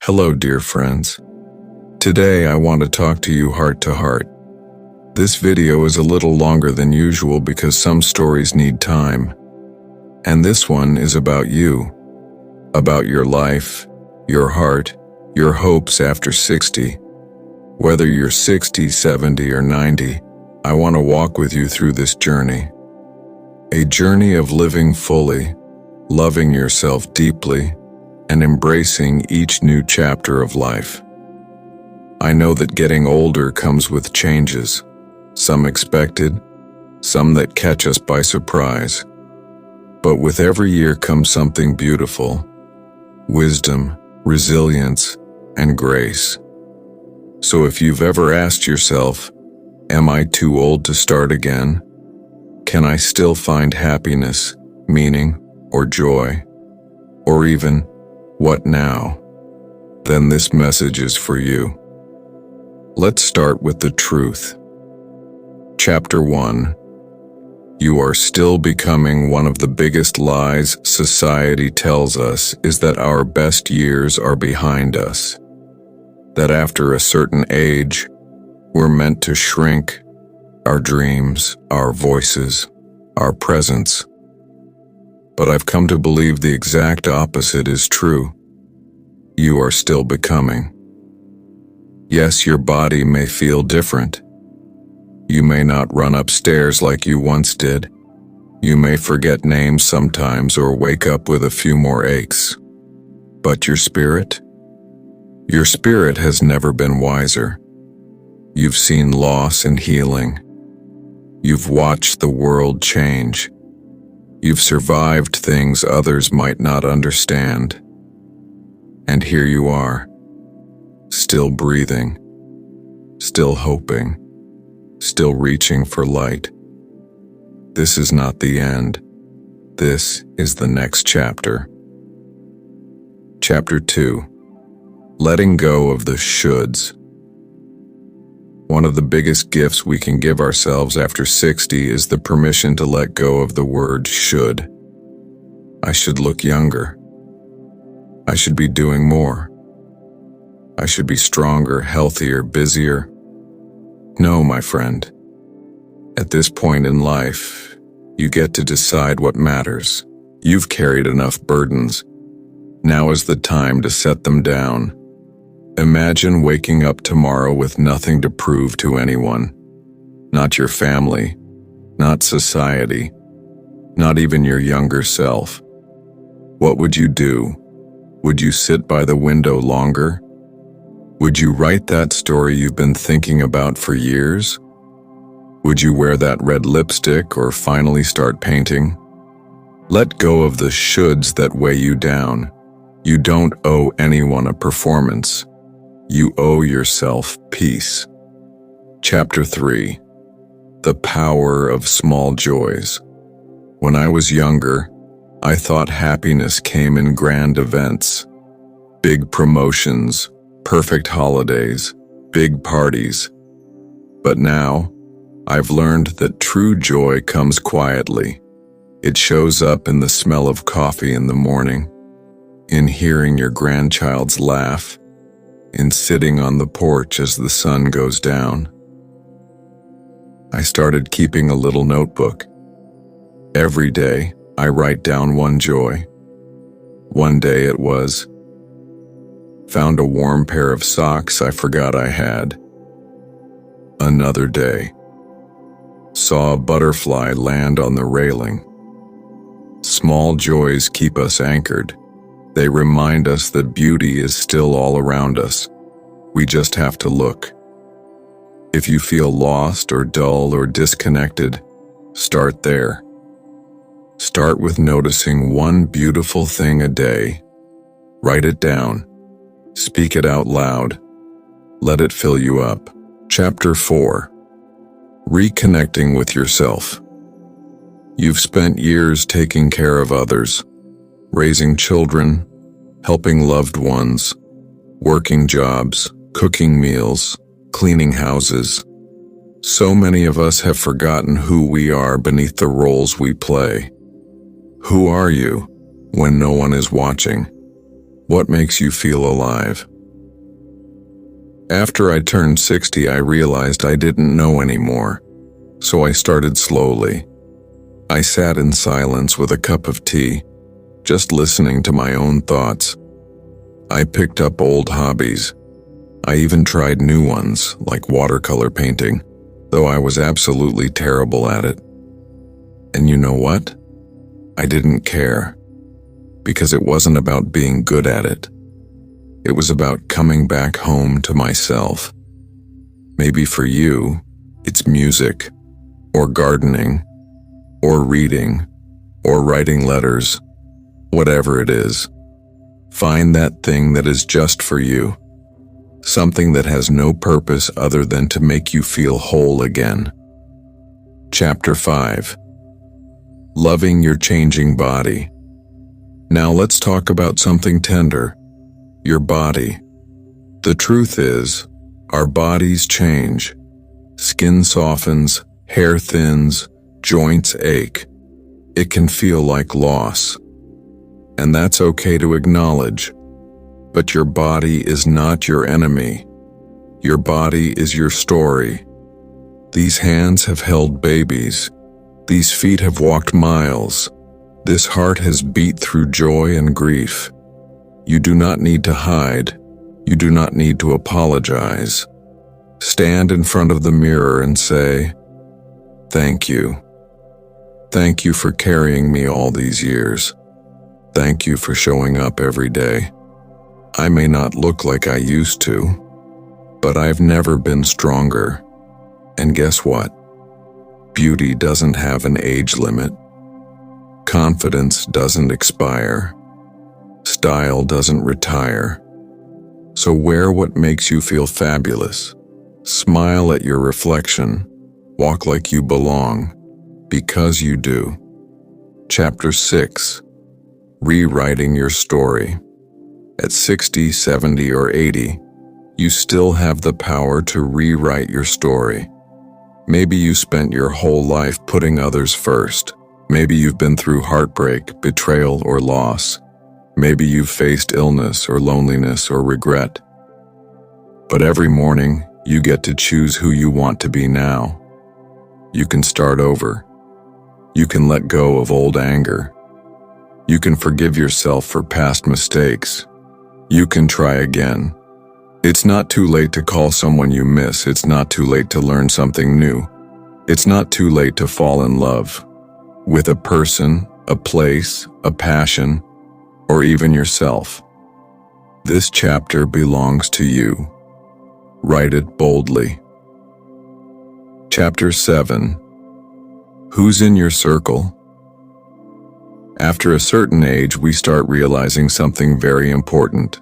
Hello, dear friends. Today I want to talk to you heart to heart. This video is a little longer than usual because some stories need time. And this one is about you, about your life, your heart, your hopes after 60. Whether you're 60, 70, or 90, I want to walk with you through this journey. A journey of living fully, loving yourself deeply, and embracing each new chapter of life. I know that getting older comes with changes, some expected, some that catch us by surprise. But with every year comes something beautiful: wisdom, resilience, and grace. So if you've ever asked yourself, am I too old to start again? Can I still find happiness, meaning, or joy? Or even, what now? Then this message is for you. Let's start with the truth. Chapter 1. You are still becoming. One of the biggest lies society tells us is that our best years are behind us. That after a certain age, we're meant to shrink, our dreams, our voices, our presence. But I've come to believe the exact opposite is true. You are still becoming. Yes, your body may feel different. You may not run upstairs like you once did. You may forget names sometimes or wake up with a few more aches. But your spirit? Your spirit has never been wiser. You've seen loss and healing. You've watched the world change. You've survived things others might not understand. And here you are, still breathing, still hoping, still reaching for light. This is not the end. This is the next chapter. Chapter 2. Letting go of the shoulds. One of the biggest gifts we can give ourselves after 60 is the permission to let go of the word should. I should look younger. I should be doing more. I should be stronger, healthier, busier. No, my friend. At this point in life, you get to decide what matters. You've carried enough burdens. Now is the time to set them down. Imagine waking up tomorrow with nothing to prove to anyone. Not your family, not society, not even your younger self. What would you do? Would you sit by the window longer? Would you write that story you've been thinking about for years? Would you wear that red lipstick or finally start painting? Let go of the shoulds that weigh you down. You don't owe anyone a performance. You owe yourself peace. Chapter 3. The power of small joys. When I was younger, I thought happiness came in grand events. Big promotions, perfect holidays, big parties. But now, I've learned that true joy comes quietly. It shows up in the smell of coffee in the morning, in hearing your grandchild's laugh, in sitting on the porch as the sun goes down. I started keeping a little notebook. Every day, I write down one joy. One day it was, found a warm pair of socks I forgot I had. Another day, saw a butterfly land on the railing. Small joys keep us anchored. They remind us that beauty is still all around us. We just have to look. If you feel lost or dull or disconnected, start there. Start with noticing one beautiful thing a day. Write it down. Speak it out loud. Let it fill you up. Chapter 4. Reconnecting with yourself. You've spent years taking care of others, raising children, helping loved ones, working jobs, cooking meals, cleaning houses. So many of us have forgotten who we are beneath the roles we play. Who are you when no one is watching? What makes you feel alive? After I turned 60, I realized I didn't know anymore, so I started slowly. I sat in silence with a cup of tea, just listening to my own thoughts. I picked up old hobbies. I even tried new ones, like watercolor painting, though I was absolutely terrible at it. And you know what? I didn't care, because it wasn't about being good at it. It was about coming back home to myself. Maybe for you, it's music, or gardening, or reading, or writing letters, whatever it is. Find that thing that is just for you, something that has no purpose other than to make you feel whole again. Chapter 5. Loving your changing body. Now let's talk about something tender, your body. The truth is, our bodies change. Skin softens, hair thins, joints ache. It can feel like loss. And that's okay to acknowledge. But your body is not your enemy. Your body is your story. These hands have held babies. These feet have walked miles. This heart has beat through joy and grief. You do not need to hide. You do not need to apologize. Stand in front of the mirror and say, "Thank you. Thank you for carrying me all these years. Thank you for showing up every day. I may not look like I used to, but I've never been stronger. And guess what? Beauty doesn't have an age limit. Confidence doesn't expire. Style doesn't retire. So wear what makes you feel fabulous. Smile at your reflection. Walk like you belong, because you do." Chapter 6. Rewriting your story. At 60, 70, or 80, you still have the power to rewrite your story. Maybe you spent your whole life putting others first. Maybe you've been through heartbreak, betrayal, or loss. Maybe you've faced illness or loneliness or regret. But every morning, you get to choose who you want to be now. You can start over. You can let go of old anger. You can forgive yourself for past mistakes. You can try again. It's not too late to call someone you miss. It's not too late to learn something new. It's not too late to fall in love with a person, a place, a passion, or even yourself. This chapter belongs to you. Write it boldly. Chapter 7. Who's in your circle? After a certain age, we start realizing something very important.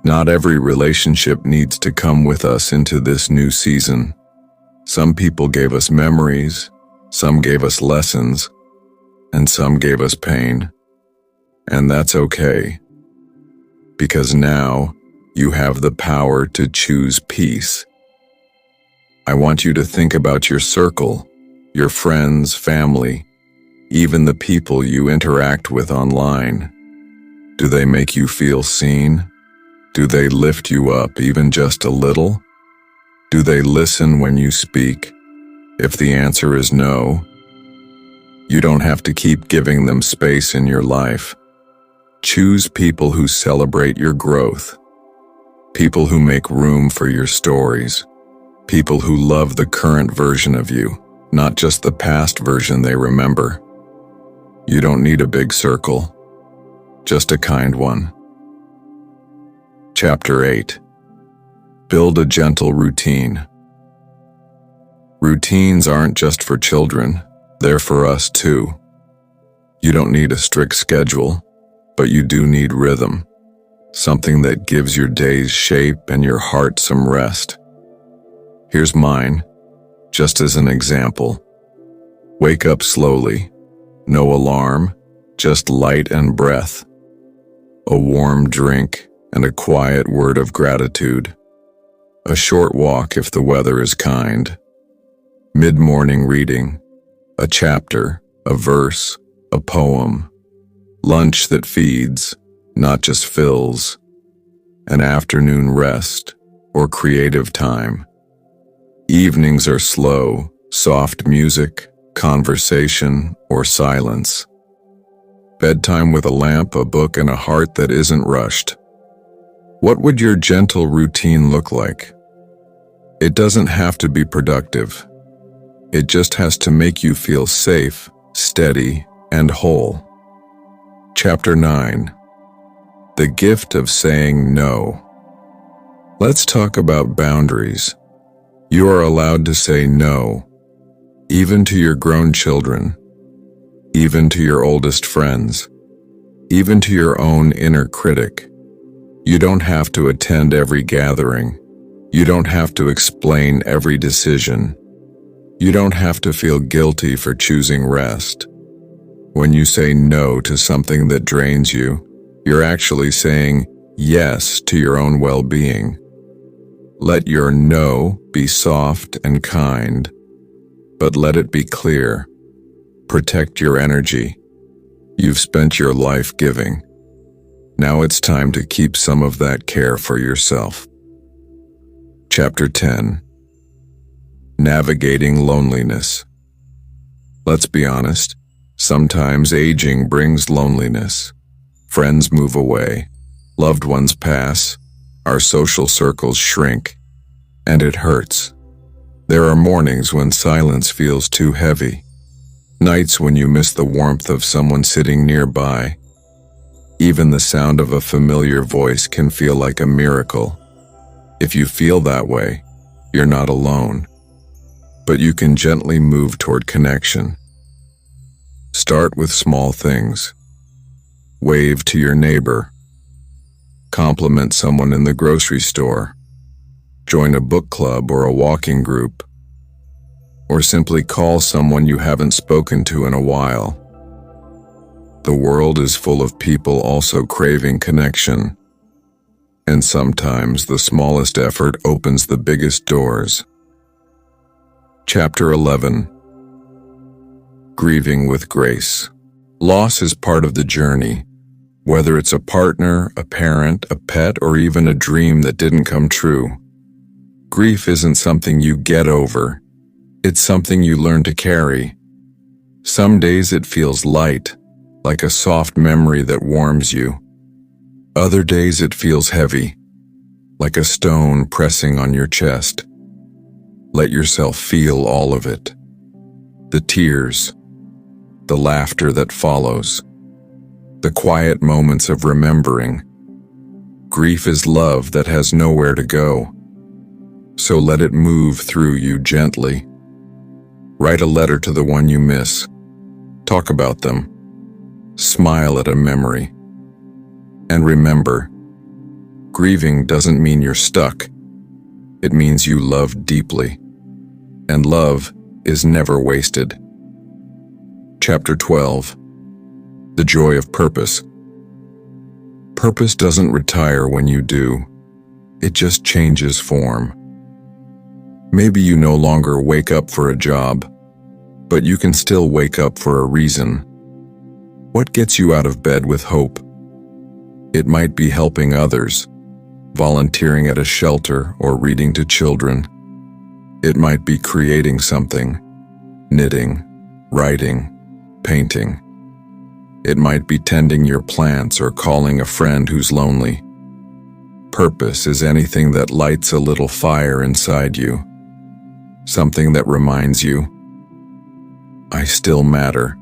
Not every relationship needs to come with us into this new season. Some people gave us memories, some gave us lessons, and some gave us pain. And that's okay, because now you have the power to choose peace. I want you to think about your circle, your friends, family, even the people you interact with online. Do they make you feel seen? Do they lift you up even just a little? Do they listen when you speak? If the answer is no, you don't have to keep giving them space in your life. Choose people who celebrate your growth. People who make room for your stories. People who love the current version of you, not just the past version they remember. You don't need a big circle, just a kind one. Chapter 8. Build a gentle routine. Routines aren't just for children, they're for us too. You don't need a strict schedule, but you do need rhythm, something that gives your days shape and your heart some rest. Here's mine, just as an example. Wake up slowly, no alarm, just light and breath. A warm drink and a quiet word of gratitude. A short walk if the weather is kind. Mid-morning reading, a chapter, a verse, a poem. Lunch that feeds, not just fills. An afternoon rest, or creative time. Evenings are slow, soft music, conversation, or silence. Bedtime with a lamp, a book, and a heart that isn't rushed. What would your gentle routine look like? It doesn't have to be productive. It just has to make you feel safe, steady, and whole. Chapter 9. The Gift of Saying No. Let's talk about boundaries. You are allowed to say no, even to your grown children, even to your oldest friends, even to your own inner critic. You don't have to attend every gathering. You don't have to explain every decision. You don't have to feel guilty for choosing rest. When you say no to something that drains you, you're actually saying yes to your own well-being. Let your no be soft and kind, but let it be clear. Protect your energy. You've spent your life giving. Now it's time to keep some of that care for yourself. Chapter 10. Navigating Loneliness. Let's be honest, sometimes aging brings loneliness. Friends move away, loved ones pass, our social circles shrink, and it hurts. There are mornings when silence feels too heavy, nights when you miss the warmth of someone sitting nearby. Even the sound of a familiar voice can feel like a miracle. If you feel that way, you're not alone. But you can gently move toward connection. Start with small things. Wave to your neighbor. Compliment someone in the grocery store. Join a book club or a walking group. Or simply call someone you haven't spoken to in a while. The world is full of people also craving connection. And sometimes the smallest effort opens the biggest doors. Chapter 11. Grieving with Grace. Loss is part of the journey, whether it's a partner, a parent, a pet, or even a dream that didn't come true. Grief isn't something you get over. It's something you learn to carry. Some days it feels light, like a soft memory that warms you. Other days it feels heavy, like a stone pressing on your chest. Let yourself feel all of it. The tears, the laughter that follows, the quiet moments of remembering. Grief is love that has nowhere to go. So let it move through you gently. Write a letter to the one you miss. Talk about them. Smile at a memory. And remember, grieving doesn't mean you're stuck. It means you love deeply. And love is never wasted. Chapter 12. The Joy of Purpose. Purpose doesn't retire when you do. It just changes form. Maybe you no longer wake up for a job, but you can still wake up for a reason. What gets you out of bed with hope? It might be helping others, volunteering at a shelter, or reading to children. It might be creating something, knitting, writing, painting. It might be tending your plants or calling a friend who's lonely. Purpose is anything that lights a little fire inside you. Something that reminds you, I still matter.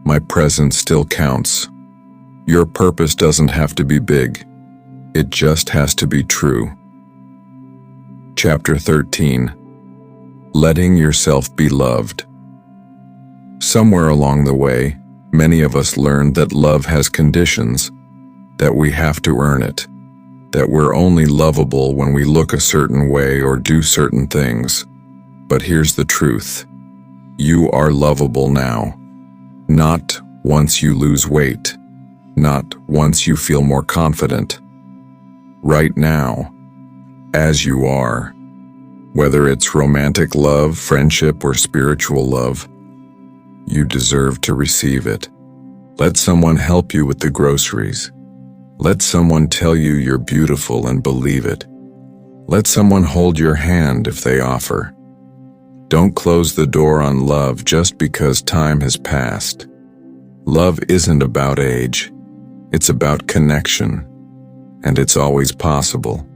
My presence still counts. Your purpose doesn't have to be big. It just has to be true. Chapter 13. Letting yourself be loved. Somewhere along the way, many of us learned that love has conditions, that we have to earn it, that we're only lovable when we look a certain way or do certain things. But here's the truth. You are lovable now. Not once you lose weight. Not once you feel more confident. Right now, as you are. Whether it's romantic love, friendship, or spiritual love, you deserve to receive it. Let someone help you with the groceries. Let someone tell you you're beautiful and believe it. Let someone hold your hand if they offer. Don't close the door on love just because time has passed. Love isn't about age. It's about connection, and it's always possible.